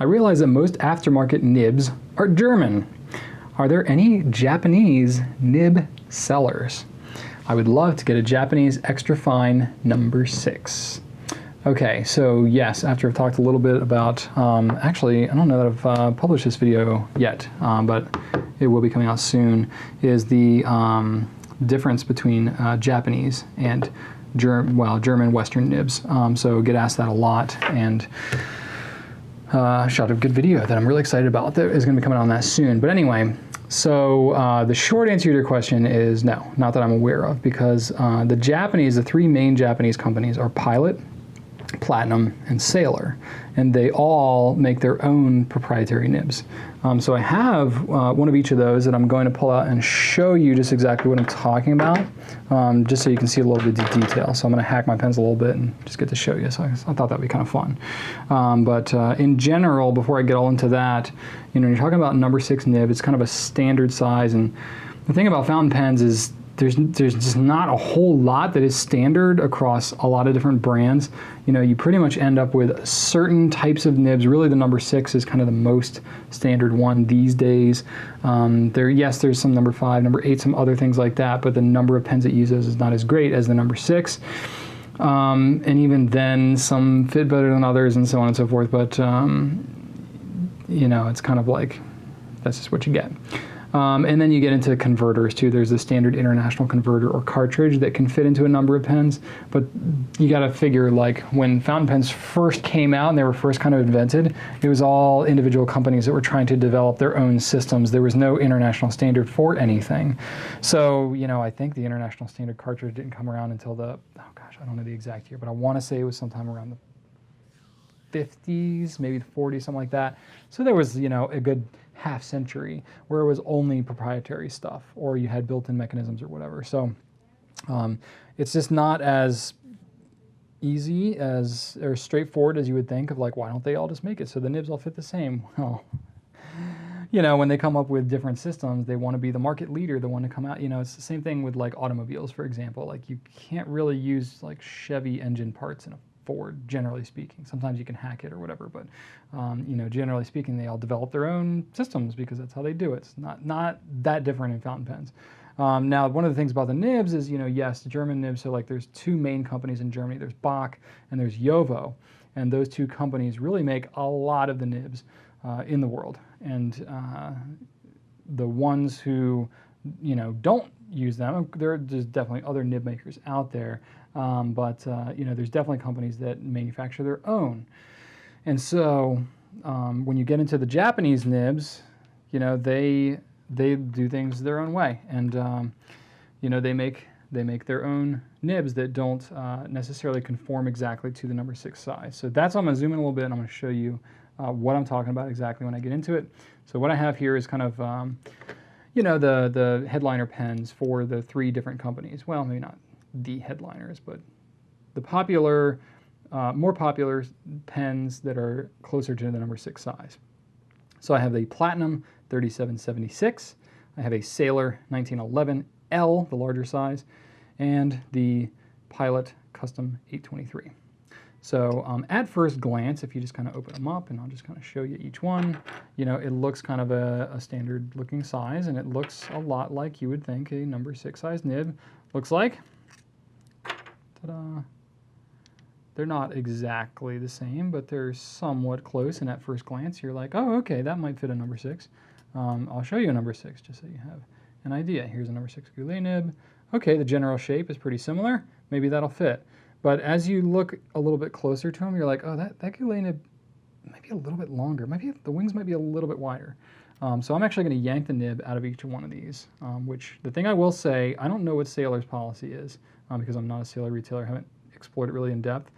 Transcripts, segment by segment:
I realize that most aftermarket nibs are German. Are there any Japanese nib sellers? I would love to get a Japanese extra fine number 6. Okay, so yes, after I've talked a little bit about, actually, I don't know that I've published this video yet, but it will be coming out soon, is the difference between Japanese and German Western nibs. So get asked that a lot, and shot a good video that I'm really excited about that is going to be coming on that soon. But anyway, so the short answer to your question is no, not that I'm aware of, because the three main Japanese companies are Pilot, Platinum, and Sailor, and they all make their own proprietary nibs. So I have one of each of those that I'm going to pull out and show you just exactly what I'm talking about, just so you can see a little bit of detail. So I'm going to hack my pens a little bit and just get to show you. So I thought that'd be kind of fun. But in general, before I get all into that, when you're talking about number 6 nib, it's kind of a standard size. And the thing about fountain pens is there's just not a whole lot that is standard across a lot of different brands. You pretty much end up with certain types of nibs. Really, the number 6 is kind of the most standard one these days. There's some number 5, number 8, some other things like that, but the number of pens it uses is not as great as the number 6. And even then, some fit better than others and so on and so forth, but it's kind of like, that's just what you get. And then you get into converters too. There's the standard international converter or cartridge that can fit into a number of pens, but you got to figure, like, when fountain pens first came out and they were first kind of invented, it was all individual companies that were trying to develop their own systems. There was no international standard for anything. So, I think the international standard cartridge didn't come around until I don't know the exact year, but I want to say it was sometime around the 50s, maybe the 40s, something like that. So there was, a good half century where it was only proprietary stuff, or you had built-in mechanisms or whatever. So it's just not as easy or straightforward as you would think of, like, why don't they all just make it so the nibs all fit the same? Well, when they come up with different systems, they want to be the market leader, the one to come out. It's the same thing with, like, automobiles, for example. Like, you can't really use, like, Chevy engine parts in a Ford, generally speaking. Sometimes you can hack it or whatever, but generally speaking, they all develop their own systems because that's how they do it. It's not that different in fountain pens. Now, one of the things about the nibs is, yes, German nibs. So, like, there's 2 main companies in Germany. There's Bock and there's Jowo, and those 2 companies really make a lot of the nibs in the world. And the ones who don't use them, there's definitely other nib makers out there. But there's definitely companies that manufacture their own. And so when you get into the Japanese nibs, they do things their own way. And, they make their own nibs that don't necessarily conform exactly to the number 6 size. So that's, I'm going to zoom in a little bit, and I'm going to show you what I'm talking about exactly when I get into it. So what I have here is kind of, the headliner pens for the 3 different companies. Well, maybe not the headliners, but the more popular pens that are closer to the number 6 size. So I have the Platinum 3776, I have a Sailor 1911L, the larger size, and the Pilot Custom 823. So at first glance, if you just kind of open them up, and I'll just kind of show you each one, it looks kind of a standard looking size, and it looks a lot like you would think a number 6 size nib looks like. Ta-da. They're not exactly the same, but they're somewhat close, and at first glance you're like, oh, okay, that might fit a number 6. I'll show you a number 6 just so you have an idea. Here's a number 6 Goulet nib. Okay, the general shape is pretty similar. Maybe that'll fit. But as you look a little bit closer to them, you're like, oh, that Goulet nib might be a little bit longer. Maybe the wings might be a little bit wider. So I'm actually going to yank the nib out of each one of these, which the thing I will say, I don't know what Sailor's policy is, because I'm not a Sailor retailer, I haven't explored it really in depth.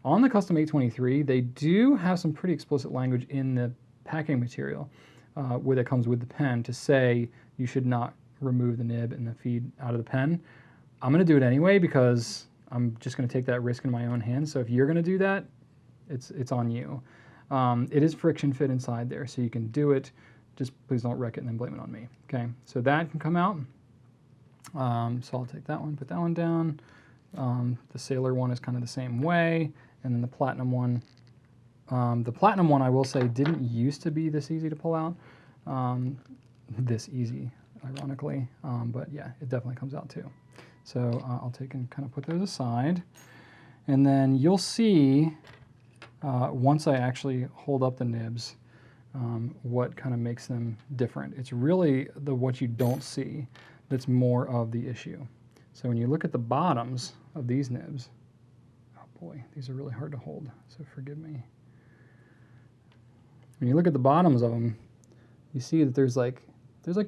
On the Custom 823, they do have some pretty explicit language in the packing material where that comes with the pen to say you should not remove the nib and the feed out of the pen. I'm going to do it anyway because I'm just going to take that risk in my own hands. So if you're going to do that, it's on you. It is friction fit inside there, so you can do it. Just please don't wreck it and then blame it on me. Okay, so that can come out. So I'll take that one, put that one down. The Sailor one is kind of the same way, and then the Platinum one The platinum one, I will say, didn't used to be this easy to pull out. This easy, ironically, but yeah, it definitely comes out too. So I'll take and kind of put those aside. And then you'll see, once I actually hold up the nibs, what kind of makes them different. It's really what you don't see that's more of the issue. So when you look at the bottoms of these nibs, oh boy, these are really hard to hold, so forgive me. When you look at the bottoms of them, you see that there's like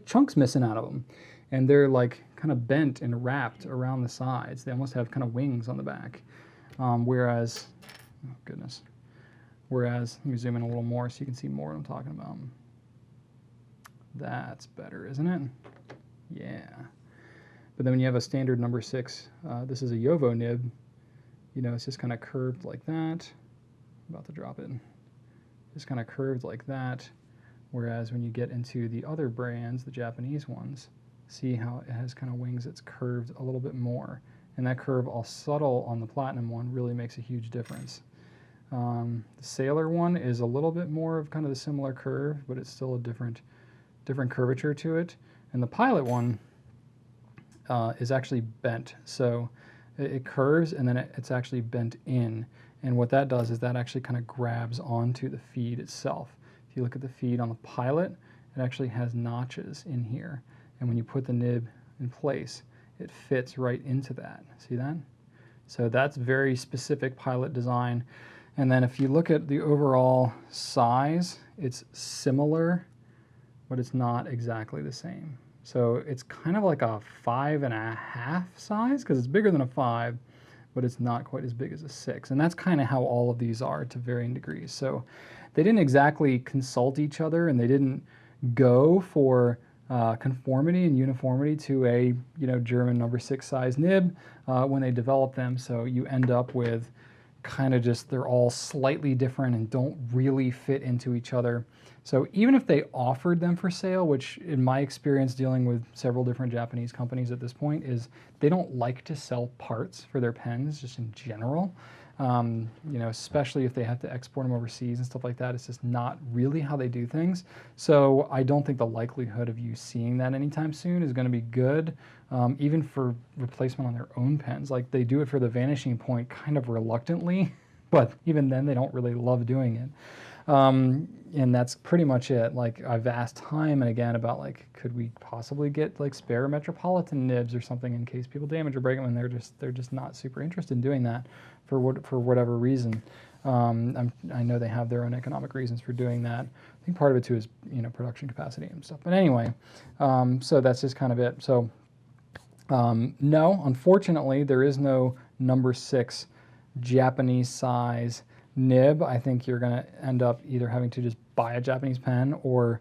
chunks missing out of them, and they're like kind of bent and wrapped around the sides. They almost have kind of wings on the back. Whereas, oh goodness, let me zoom in a little more so you can see more what I'm talking about. That's better, isn't it? Yeah. But then when you have a standard number 6, this is a Yovo nib, you know, it's just kind of curved like that. I'm about to drop it. Just kind of curved like that. Whereas when you get into the other brands, the Japanese ones, see how it has kind of wings that's curved a little bit more. And that curve, all subtle on the platinum one, really makes a huge difference. The Sailor one is a little bit more of kind of the similar curve, but it's still a different curvature to it. And the Pilot one is actually bent. So it curves and then it's actually bent in. And what that does is that actually kind of grabs onto the feed itself. If you look at the feed on the Pilot, it actually has notches in here. And when you put the nib in place, it fits right into that. See that? So that's very specific Pilot design. And then if you look at the overall size, it's similar, but it's not exactly the same. So it's kind of like a 5.5 size, because it's bigger than a 5, but it's not quite as big as a 6. And that's kind of how all of these are to varying degrees. So they didn't exactly consult each other, and they didn't go for conformity and uniformity to a German number 6 size nib when they developed them. So you end up with kind of just, they're all slightly different and don't really fit into each other. So even if they offered them for sale, which in my experience dealing with several different Japanese companies at this point is they don't like to sell parts for their pens just in general. Especially if they have to export them overseas and stuff like that. It's just not really how they do things. So I don't think the likelihood of you seeing that anytime soon is going to be good, even for replacement on their own pens. Like they do it for the Vanishing Point kind of reluctantly, but even then they don't really love doing it. And that's pretty much it. Like I've asked time and again about like, could we possibly get like spare Metropolitan nibs or something in case people damage or break them, and they're just not super interested in doing that for whatever reason. I know they have their own economic reasons for doing that. I think part of it too is production capacity and stuff. But anyway, so that's just kind of it. So no, unfortunately, there is no number 6 Japanese size nib. I think you're going to end up either having to just buy a Japanese pen or,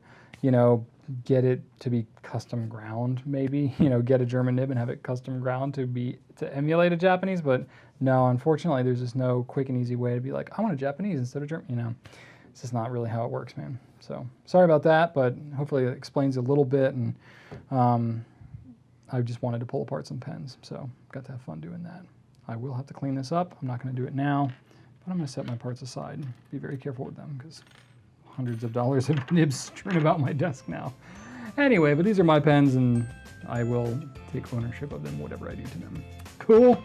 get it to be custom ground maybe, get a German nib and have it custom ground to emulate a Japanese. But no, unfortunately, there's just no quick and easy way to be like, I want a Japanese instead of German, It's just not really how it works, man. So sorry about that, but hopefully it explains a little bit. And I just wanted to pull apart some pens, so got to have fun doing that. I will have to clean this up. I'm not going to do it now, but I'm going to set my parts aside. Be very careful with them because hundreds of dollars of nibs strewn about my desk now. Anyway, but these are my pens, and I will take ownership of them, whatever I do to them. Cool.